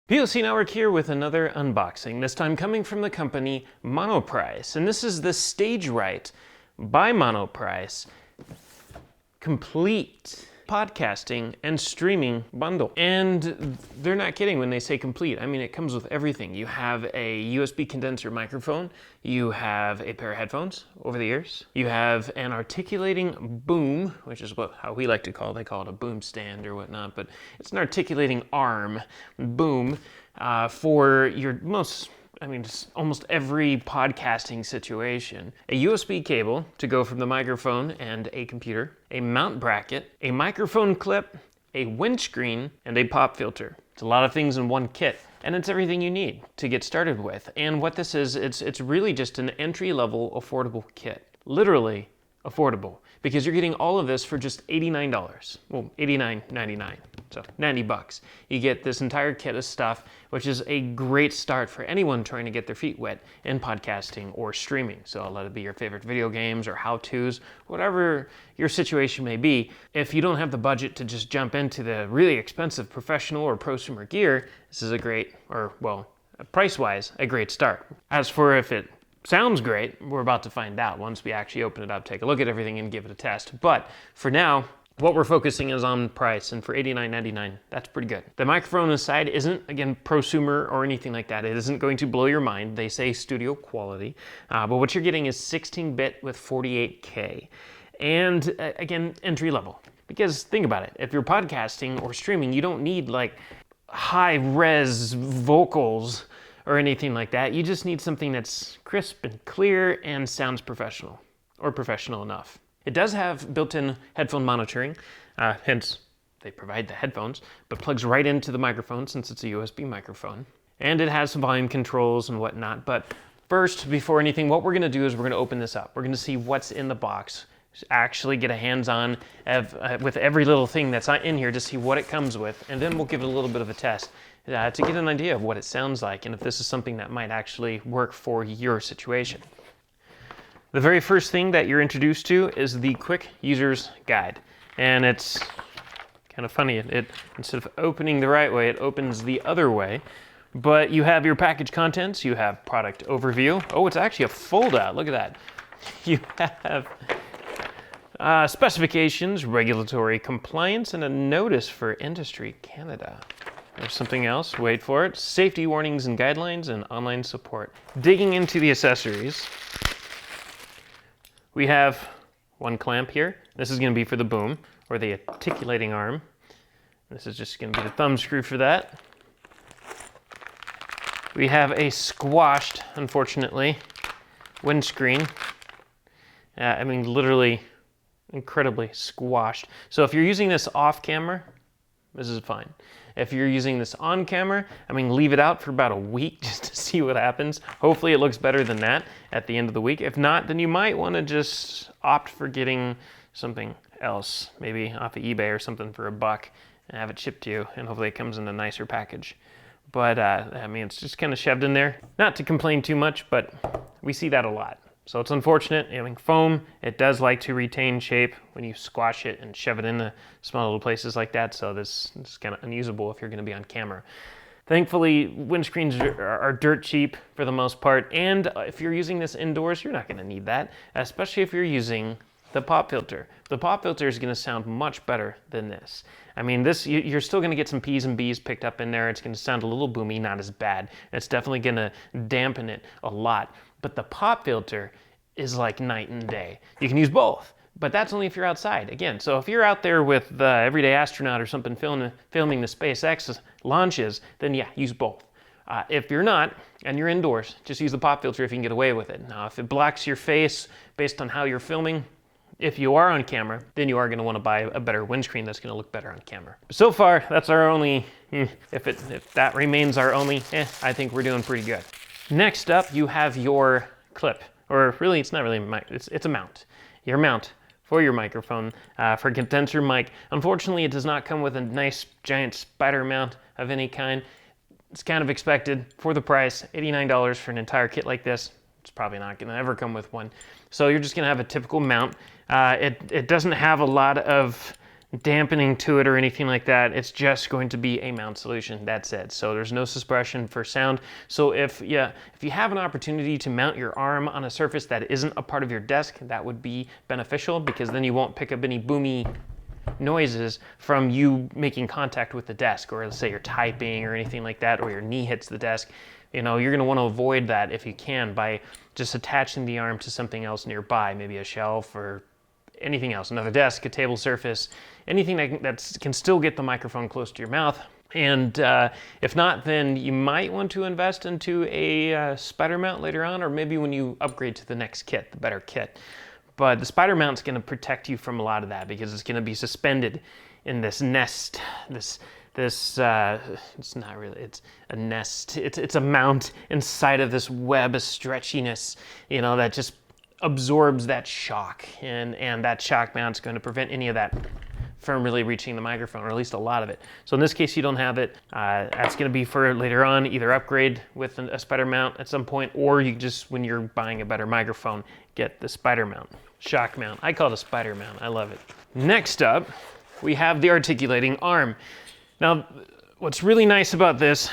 POC Network here with another unboxing, this time coming from the company Monoprice. And this is the Stage Right by Monoprice complete podcasting and streaming bundle. And they're not kidding when they say complete. I mean, it comes with everything. You have a USB condenser microphone, you have a pair of headphones over the ears, you have an articulating boom, which is how we like to call it. They call it a boom stand or whatnot, but it's an articulating arm boom for your just almost every podcasting situation. A USB cable to go from the microphone and a computer, a mount bracket, a microphone clip, a windscreen, and a pop filter. It's a lot of things in one kit, and it's everything you need to get started with. And what this is, it's really just an entry-level affordable kit. Literally affordable, because you're getting all of this for just $89. Well, $89.99, so 90 bucks. You get this entire kit of stuff, which is a great start for anyone trying to get their feet wet in podcasting or streaming. So let it be your favorite video games or how-tos, whatever your situation may be. If you don't have the budget to just jump into the really expensive professional or prosumer gear, this is a great, price-wise, a great start. As for if it sounds great, we're about to find out once we actually open it up, take a look at everything, and give it a test. But for now, what we're focusing is on price, and for $89.99, that's pretty good. The microphone on the side isn't, again, prosumer or anything like that. It isn't going to blow your mind. They say studio quality, but what you're getting is 16-bit with 48K. And again, entry level. Because think about it, if you're podcasting or streaming, you don't need like high-res vocals or anything like that. You just need something that's crisp and clear and sounds professional, or professional enough. It does have built-in headphone monitoring, hence they provide the headphones, but plugs right into the microphone since it's a USB microphone. And it has some volume controls and whatnot. But first, before anything, what we're gonna do is we're gonna open this up. We're gonna see what's in the box, actually get a hands-on with every little thing that's in here to see what it comes with, and then we'll give it a little bit of a test to get an idea of what it sounds like and if this is something that might actually work for your situation. The very first thing that you're introduced to is the quick user's guide. And it's kind of funny, it instead of opening the right way, it opens the other way. But you have your package contents, you have product overview. Oh, it's actually a fold out, look at that. You have specifications, regulatory compliance, and a notice for Industry Canada. There's something else, wait for it. Safety warnings and guidelines and online support. Digging into the accessories, we have one clamp here. This is gonna be for the boom, or the articulating arm. This is just gonna be the thumb screw for that. We have a squashed, unfortunately, windscreen. Literally incredibly squashed. So if you're using this off camera, this is fine. If you're using this on camera, leave it out for about a week just to see what happens. Hopefully it looks better than that at the end of the week. If not, then you might want to just opt for getting something else, maybe off of eBay or something for $1 and have it shipped to you, and hopefully it comes in a nicer package. But it's just kind of shoved in there. Not to complain too much, but we see that a lot. So it's unfortunate. Foam, it does like to retain shape when you squash it and shove it into small little places like that. So this is kind of unusable if you're going to be on camera. Thankfully, windscreens are dirt cheap for the most part. And if you're using this indoors, you're not going to need that, especially if you're using the pop filter. The pop filter is going to sound much better than this. You're still going to get some P's and B's picked up in there. It's going to sound a little boomy, not as bad. It's definitely going to dampen it a lot. But the pop filter is like night and day. You can use both, but that's only if you're outside. Again, so if you're out there with the everyday astronaut or something filming the SpaceX launches, then yeah, use both. If you're not, and you're indoors, just use the pop filter if you can get away with it. Now, if it blocks your face based on how you're filming, if you are on camera, then you are going to want to buy a better windscreen that's going to look better on camera. So far, that's our only, if that remains our only, I think we're doing pretty good. Next up, you have your clip, or really, it's not really a mic, it's a mount. Your mount for your microphone, for a condenser mic. Unfortunately, it does not come with a nice giant spider mount of any kind. It's kind of expected for the price, $89 for an entire kit like this. It's probably not gonna ever come with one. So you're just gonna have a typical mount. It doesn't have a lot of dampening to it or anything like that. It's just going to be a mount solution. That's it. So there's no suppression for sound. So if you have an opportunity to mount your arm on a surface that isn't a part of your desk, that would be beneficial, because then you won't pick up any boomy noises from you making contact with the desk, or let's say you're typing or anything like that, or your knee hits the desk. You know, you're going to want to avoid that if you can by just attaching the arm to something else nearby, maybe a shelf or anything else, another desk, a table surface, anything that can still get the microphone close to your mouth. And if not, then you might want to invest into a spider mount later on, or maybe when you upgrade to the next kit, the better kit. But the spider mount's going to protect you from a lot of that, because it's going to be suspended in this nest, it's not really, it's a nest, it's a mount inside of this web of stretchiness, you know, that just absorbs that shock, and that shock mount's going to prevent any of that from really reaching the microphone, or at least a lot of it. So in this case, you don't have it. That's going to be for later on, either upgrade with a spider mount at some point, or you just, when you're buying a better microphone, get the spider mount, shock mount. I call it a spider mount. I love it. Next up, we have the articulating arm. Now, what's really nice about this,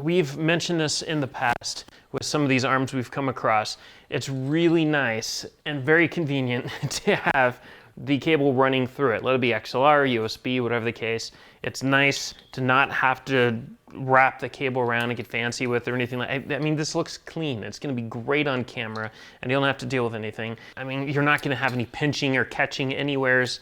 we've mentioned this in the past with some of these arms we've come across. It's really nice and very convenient to have the cable running through it. Let it be XLR, USB, whatever the case. It's nice to not have to wrap the cable around and get fancy with it or anything like that. I mean, this looks clean. It's going to be great on camera, and you don't have to deal with anything. I mean, you're not going to have any pinching or catching anywheres.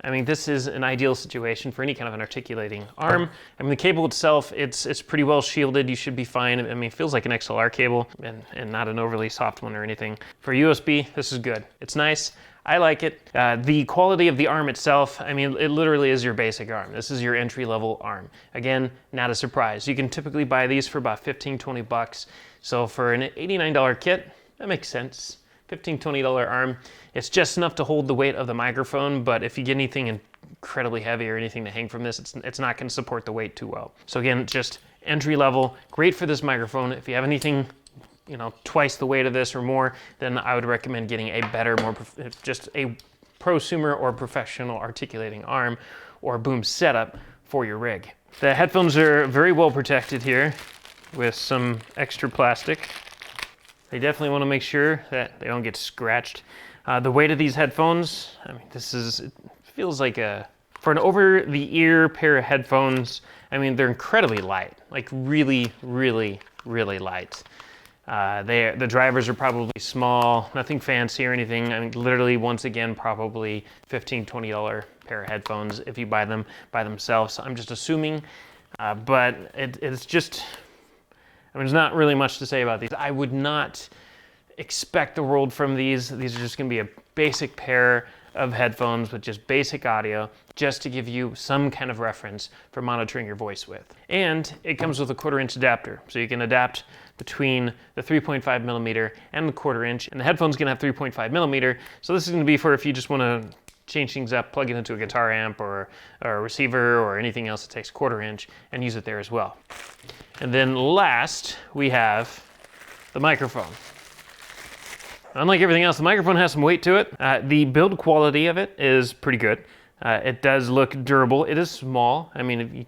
I mean, this is an ideal situation for any kind of an articulating arm. I mean, the cable itself, it's pretty well shielded. You should be fine. I mean, it feels like an XLR cable and not an overly soft one or anything. For USB, this is good. It's nice. I like it. The quality of the arm itself, I mean, it literally is your basic arm. This is your entry-level arm. Again, not a surprise. You can typically buy these for about 15, 20 bucks. So for an $89 kit, that makes sense. $15, $20 arm. It's just enough to hold the weight of the microphone, but if you get anything incredibly heavy or anything to hang from this, it's not going to support the weight too well. So again, just entry level, great for this microphone. If you have anything, you know, twice the weight of this or more, then I would recommend getting a better, just a prosumer or professional articulating arm or boom setup for your rig. The headphones are very well protected here with some extra plastic. They definitely want to make sure that they don't get scratched. The weight of these headphones, I mean, it feels like for an over-the-ear pair of headphones, I mean, they're incredibly light, like really, really, really light. The drivers are probably small, nothing fancy or anything. I mean, literally, once again, probably $15, $20 pair of headphones if you buy them by themselves. I'm just assuming, but it's just, I mean, there's not really much to say about these. I would not expect the world from these. These are just going to be a basic pair of headphones with just basic audio, just to give you some kind of reference for monitoring your voice with. And it comes with a 1/4-inch adapter, so you can adapt between the 3.5 millimeter and the 1/4 inch. And the headphone's going to have 3.5 millimeter, so this is going to be for if you just want to change things up, plug it into a guitar amp or a receiver or anything else that takes 1/4 inch and use it there as well. And then last, we have the microphone. Unlike everything else, the microphone has some weight to it. The build quality of it is pretty good. It does look durable. It is small. I mean,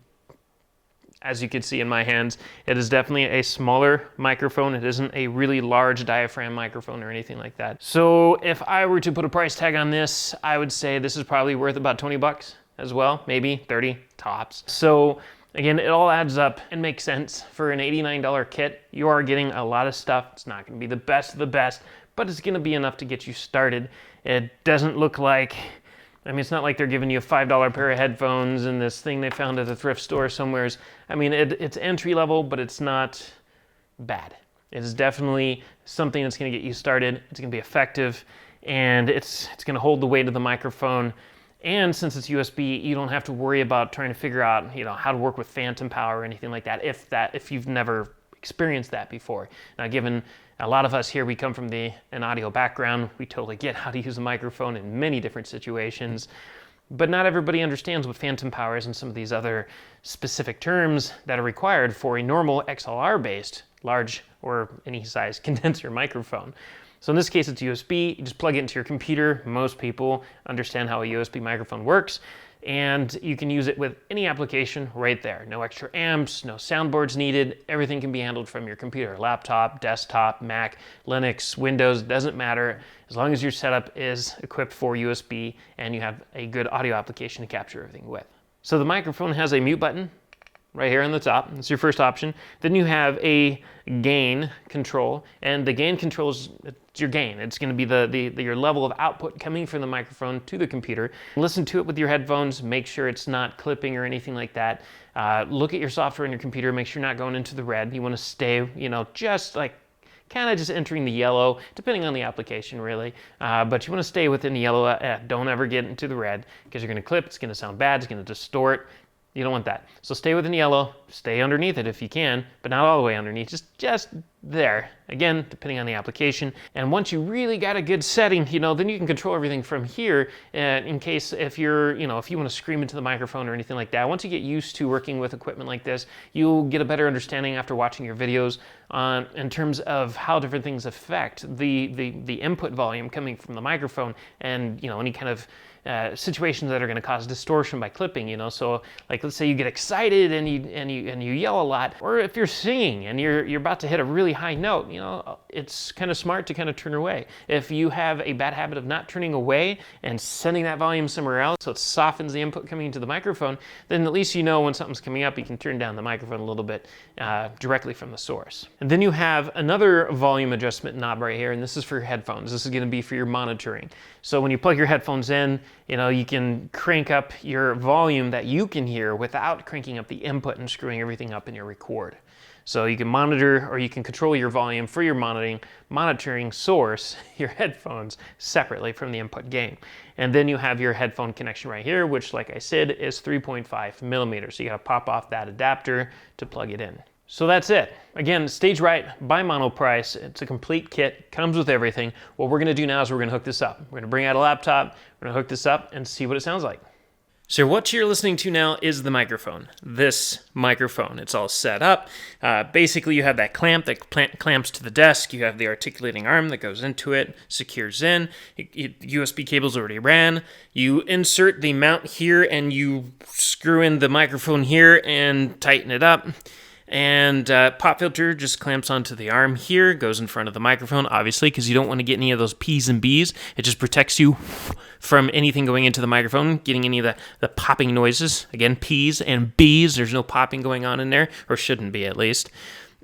as you can see in my hands, it is definitely a smaller microphone. It isn't a really large diaphragm microphone or anything like that. So if I were to put a price tag on this, I would say this is probably worth about 20 bucks as well, maybe 30 tops. So again, it all adds up and makes sense. For an $89 kit, you are getting a lot of stuff. It's not gonna be the best of the best, but it's gonna be enough to get you started. It doesn't look like, I mean, it's not like they're giving you a $5 pair of headphones and this thing they found at a thrift store somewheres. I mean, it's entry level, but it's not bad. It is definitely something that's gonna get you started. It's gonna be effective, and it's gonna hold the weight of the microphone. And since it's USB, you don't have to worry about trying to figure out, you know, how to work with phantom power or anything like that if you've never experienced that before. Now, given a lot of us here, we come from an audio background, we totally get how to use a microphone in many different situations, but not everybody understands what phantom power is and some of these other specific terms that are required for a normal XLR-based large or any size condenser microphone. So in this case, it's USB. You just plug it into your computer. Most people understand how a USB microphone works. and you can use it with any application right there. No extra amps, no soundboards needed. Everything can be handled from your computer, laptop, desktop, Mac, Linux, Windows, doesn't matter. As long as your setup is equipped for USB and you have a good audio application to capture everything with. So the microphone has a mute button right here on the top. That's your first option. Then you have a gain control, and the gain control is your gain. It's going to be your level of output coming from the microphone to the computer. Listen to it with your headphones. Make sure it's not clipping or anything like that. Look at your software in your computer. Make sure you're not going into the red. You want to stay, just like kind of just entering the yellow, depending on the application really. But you want to stay within the yellow. Don't ever get into the red because you're going to clip. It's going to sound bad. It's going to distort. You don't want that. So stay within yellow, stay underneath it if you can, but not all the way underneath, just there. Again, depending on the application. And once you really got a good setting, then you can control everything from here in case if you're, if you want to scream into the microphone or anything like that. Once you get used to working with equipment like this, you'll get a better understanding after watching your videos in terms of how different things affect the input volume coming from the microphone and, any kind of situations that are going to cause distortion by clipping, So, like, let's say you get excited and you yell a lot, or if you're singing and you're about to hit a really high note, it's kind of smart to kind of turn away. If you have a bad habit of not turning away and sending that volume somewhere else, so it softens the input coming into the microphone, then at least when something's coming up, you can turn down the microphone a little bit directly from the source. And then you have another volume adjustment knob right here, and this is for your headphones. This is going to be for your monitoring. So when you plug your headphones in, you can crank up your volume that you can hear without cranking up the input and screwing everything up in your record. So you can monitor or you can control your volume for your monitoring source, your headphones, separately from the input gain. And then you have your headphone connection right here, which, like I said, is 3.5 millimeters. So you gotta pop off that adapter to plug it in. So that's it. Again, Stage Right by Monoprice. It's a complete kit, comes with everything. What we're gonna do now is we're gonna hook this up. We're gonna bring out a laptop, we're gonna hook this up and see what it sounds like. So what you're listening to now is the microphone. This microphone. It's all set up. Basically, you have that clamp that clamps to the desk. You have the articulating arm that goes into it, secures in. USB cable's already ran. You insert the mount here and you screw in the microphone here and tighten it up. And pop filter just clamps onto the arm here, goes in front of the microphone, obviously, because you don't want to get any of those P's and B's. It just protects you from anything going into the microphone, getting any of the popping noises. Again, P's and B's, there's no popping going on in there, or shouldn't be at least.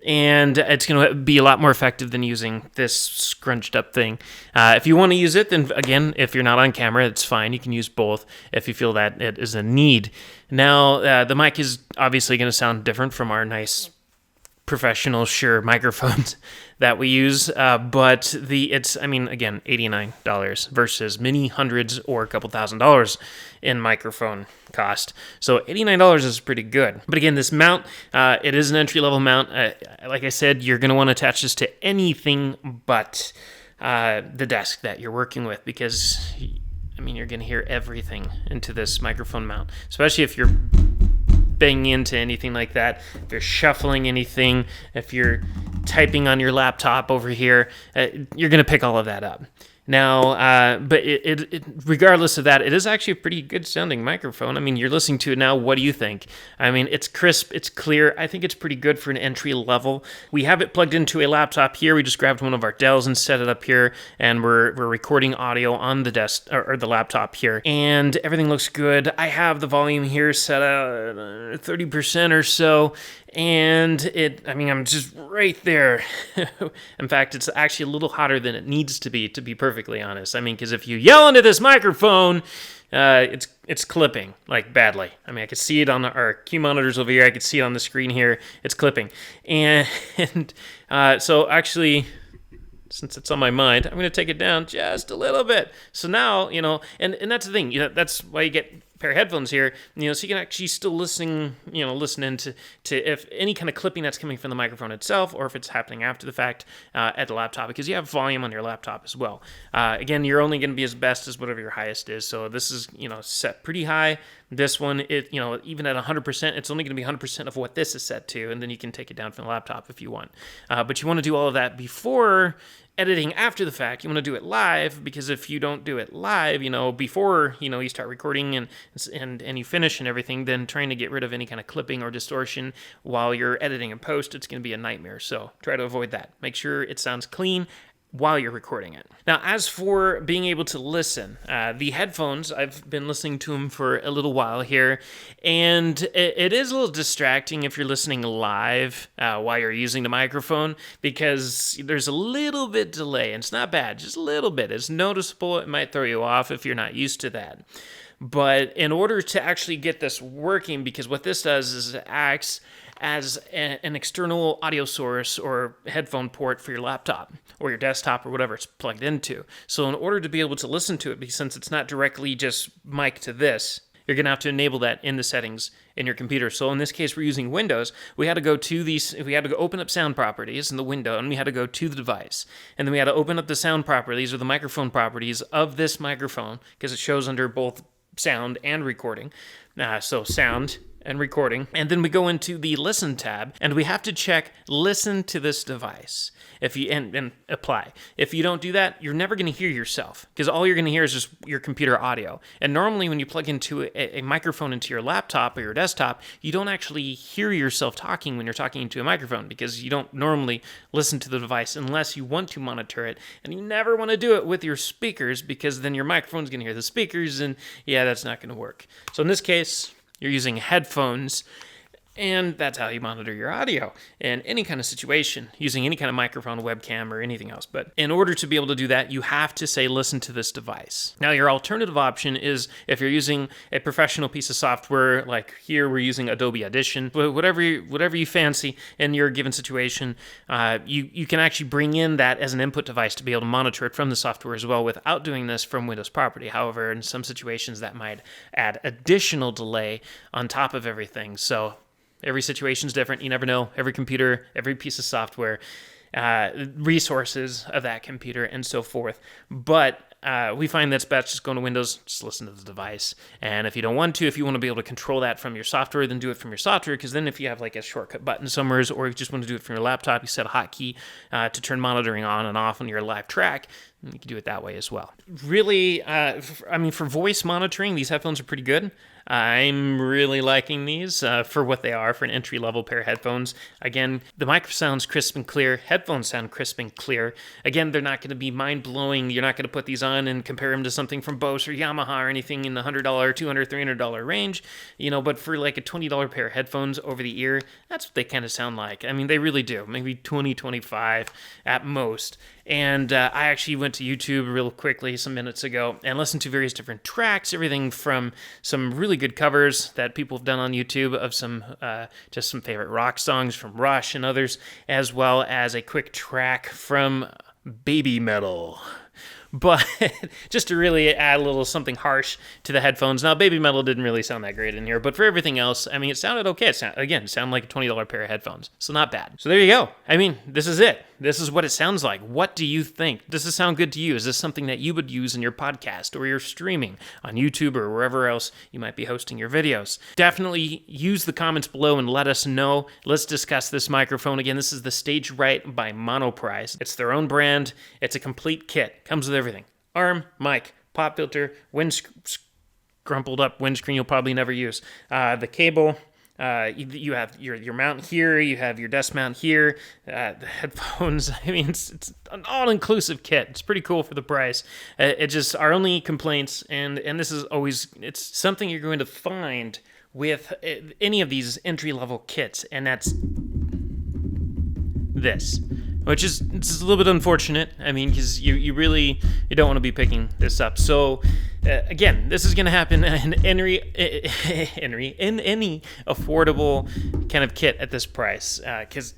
And it's going to be a lot more effective than using this scrunched up thing. If you want to use it, then again, if you're not on camera, it's fine. You can use both if you feel that it is a need. Now, the mic is obviously going to sound different from our nice professional Shure microphones that we use, but again, $89 versus many hundreds or a couple $1,000s in microphone cost. So $89 is pretty good. But again, this mount, it is an entry-level mount. Like I said, you're going to want to attach this to anything but the desk that you're working with, because you're going to hear everything into this microphone mount, especially if you're banging into anything like that, if you're shuffling anything, if you're typing on your laptop over here, you're going to pick all of that up. Now, but regardless of that, it is actually a pretty good sounding microphone. You're listening to it now. What do you think? It's crisp, it's clear. I think it's pretty good for an entry level. We have it plugged into a laptop here. We just grabbed one of our Dells and set it up here, and we're recording audio on the desk or the laptop here, and everything looks good. I have the volume here set at 30% or so, and I'm just right there. In fact, it's actually a little hotter than it needs to be perfectly honest. Because if you yell into this microphone, it's clipping, like, badly. I could see it on our Q monitors over here. I could see it on the screen here. It's clipping. And so actually, since it's on my mind, I'm going to take it down just a little bit. So now, and that's the thing. That's why you get pair of headphones here, so you can actually still listen to if any kind of clipping that's coming from the microphone itself, or if it's happening after the fact at the laptop, because you have volume on your laptop as well. Again, you're only going to be as best as whatever your highest is. So this is, set pretty high. This one, even at 100%, it's only going to be 100% of what this is set to, and then you can take it down from the laptop if you want. But you want to do all of that before editing after the fact, you want to do it live, because if you don't do it live, before, you start recording and you finish and everything, then trying to get rid of any kind of clipping or distortion while you're editing and post, it's going to be a nightmare. So try to avoid that. Make sure it sounds clean while you're recording it. Now, as for being able to listen, the headphones, I've been listening to them for a little while here, and it is a little distracting if you're listening live while you're using the microphone, because there's a little bit delay, and it's not bad, just a little bit. It's noticeable. It might throw you off if you're not used to that. But in order to actually get this working, because what this does is it acts as an external audio source or headphone port for your laptop or your desktop or whatever it's plugged into. So in order to be able to listen to it, because since it's not directly just mic to this, you're going to have to enable that in the settings in your computer. So in this case, we're using Windows. We had to go open up sound properties in the window, and we had to go to the device. And then we had to open up the sound properties or the microphone properties of this microphone, because it shows under both sound and recording. So sound and recording. And then we go into the listen tab, and we have to check listen to this device and apply. If you don't do that, you're never going to hear yourself, because all you're going to hear is just your computer audio. And normally when you plug into a microphone into your laptop or your desktop, you don't actually hear yourself talking when you're talking into a microphone, because you don't normally listen to the device unless you want to monitor it. And you never want to do it with your speakers, because then your microphone's going to hear the speakers, and yeah, that's not going to work. So in this case, you're using headphones, and that's how you monitor your audio in any kind of situation, using any kind of microphone, webcam, or anything else. But in order to be able to do that, you have to say, listen to this device. Now, your alternative option is if you're using a professional piece of software, like here we're using Adobe Audition, whatever you fancy in your given situation, you can actually bring in that as an input device to be able to monitor it from the software as well without doing this from Windows property. However, in some situations, that might add additional delay on top of everything. So every situation is different. You never know. Every computer, every piece of software, resources of that computer, and so forth. But we find that's best just going to Windows, just listen to the device. And if you don't want to, if you want to be able to control that from your software, then do it from your software, because then if you have like a shortcut button somewhere, or you just want to do it from your laptop, you set a hotkey to turn monitoring on and off on your live track, you can do it that way as well. Really, for voice monitoring, these headphones are pretty good. I'm really liking these for what they are, for an entry-level pair of headphones. Again, the mic sounds crisp and clear. Headphones sound crisp and clear. Again, they're not going to be mind-blowing. You're not going to put these on and compare them to something from Bose or Yamaha or anything in the $100, $200, $300 range. But for like a $20 pair of headphones over the ear, that's what they kind of sound like. I mean, they really do. Maybe 20, 25 at most. And I actually went to YouTube real quickly some minutes ago and listened to various different tracks, everything from some really good covers that people have done on YouTube of some just some favorite rock songs from Rush and others, as well as a quick track from Baby Metal. But just to really add a little something harsh to the headphones. Now, Baby Metal didn't really sound that great in here, but for everything else, I mean, it sounded okay. It sounded like a $20 pair of headphones, so not bad. So there you go. I mean, this is it. This is what it sounds like. What do you think? Does this sound good to you? Is this something that you would use in your podcast or your streaming on YouTube or wherever else you might be hosting your videos? Definitely use the comments below and let us know. Let's discuss this microphone. Again, this is the Stage Right by Monoprice. It's their own brand. It's a complete kit. Comes with everything. Arm, mic, pop filter, crumpled up windscreen you'll probably never use. The cable. You have your mount here, you have your desk mount here, the headphones. I mean, it's an all-inclusive kit. It's pretty cool for the price. It just, our only complaints, and this is always, it's something you're going to find with any of these entry-level kits, and that's this. Which is, it's a little bit unfortunate. I mean, because you don't want to be picking this up. So, again, this is going to happen in any affordable kind of kit at this price. Because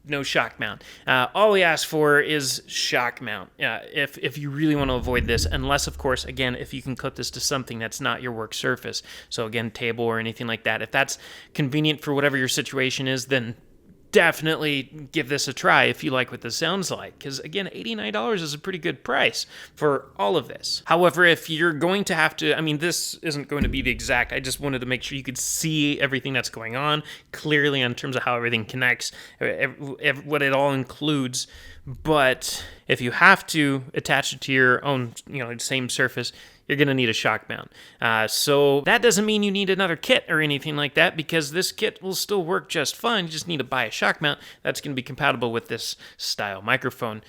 no shock mount. All we ask for is shock mount. If you really want to avoid this, unless, of course, again, if you can clip this to something that's not your work surface. So, again, table or anything like that. If that's convenient for whatever your situation is, then definitely give this a try if you like what this sounds like, because again, $89 is a pretty good price for all of this. However, if you're going to have to, I mean, this isn't going to be the exact, I just wanted to make sure you could see everything that's going on clearly in terms of how everything connects, what it all includes. But if you have to attach it to your own, same surface, you're going to need a shock mount. So that doesn't mean you need another kit or anything like that, because this kit will still work just fine. You just need to buy a shock mount that's going to be compatible with this style microphone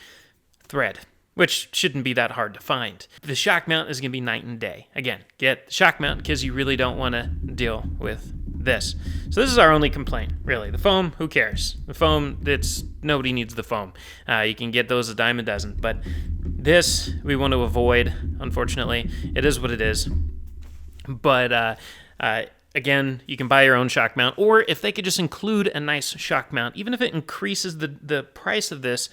thread, which shouldn't be that hard to find. The shock mount is going to be night and day. Again, get the shock mount because you really don't want to deal with this. So this is our only complaint, really. The foam, who cares? The foam, nobody needs the foam. You can get those a dime a dozen, but this we want to avoid, unfortunately. It is what it is. But again, you can buy your own shock mount, or if they could just include a nice shock mount, even if it increases the price of this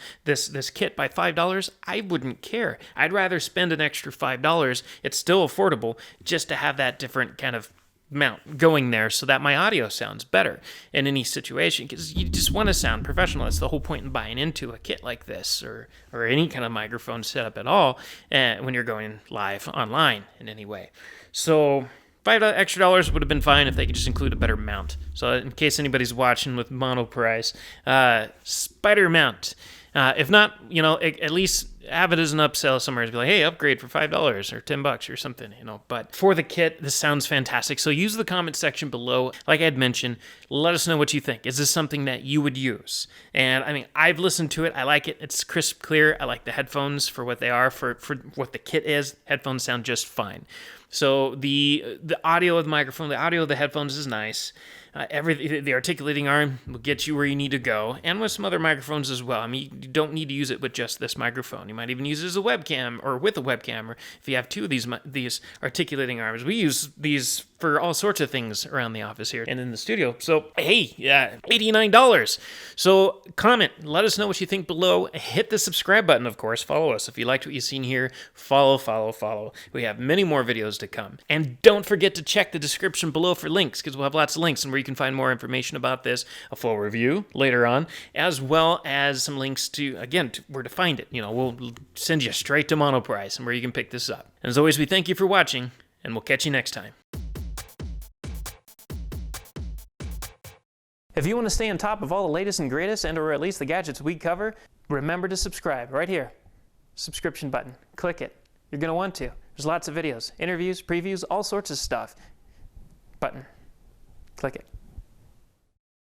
kit by $5, I wouldn't care. I'd rather spend an extra $5. It's still affordable just to have that different kind of mount going there so that my audio sounds better in any situation, because you just want to sound professional. That's the whole point in buying into a kit like this, or any kind of microphone setup at all, when you're going live online in any way. So $5 extra would have been fine if they could just include a better mount. So in case anybody's watching with Monoprice, spider mount. If not, at least have it as an upsell somewhere to be like, hey, upgrade for $5 or $10 or something, But for the kit, this sounds fantastic. So use the comment section below. Like I had mentioned, let us know what you think. Is this something that you would use? And I mean, I've listened to it. I like it. It's crisp, clear. I like the headphones for what they are, for what the kit is. Headphones sound just fine. So the audio of the microphone, the audio of the headphones is nice. The articulating arm will get you where you need to go, and with some other microphones as well. I mean, you don't need to use it with just this microphone. You might even use it as a webcam, or with a webcam, or if you have two of these articulating arms. We use these for all sorts of things around the office here and in the studio. So, hey, $89. So comment, let us know what you think below. Hit the subscribe button, of course. Follow us. If you liked what you've seen here, follow. We have many more videos to come. And don't forget to check the description below for links, because we'll have lots of links and where you can find more information about this, a full review later on, as well as some links to where to find it. We'll send you straight to Monoprice and where you can pick this up. And as always, we thank you for watching, and we'll catch you next time. If you want to stay on top of all the latest and greatest, or at least the gadgets we cover, remember to subscribe right here. Subscription button. Click it. You're going to want to. There's lots of videos, interviews, previews, all sorts of stuff. Button. Click it.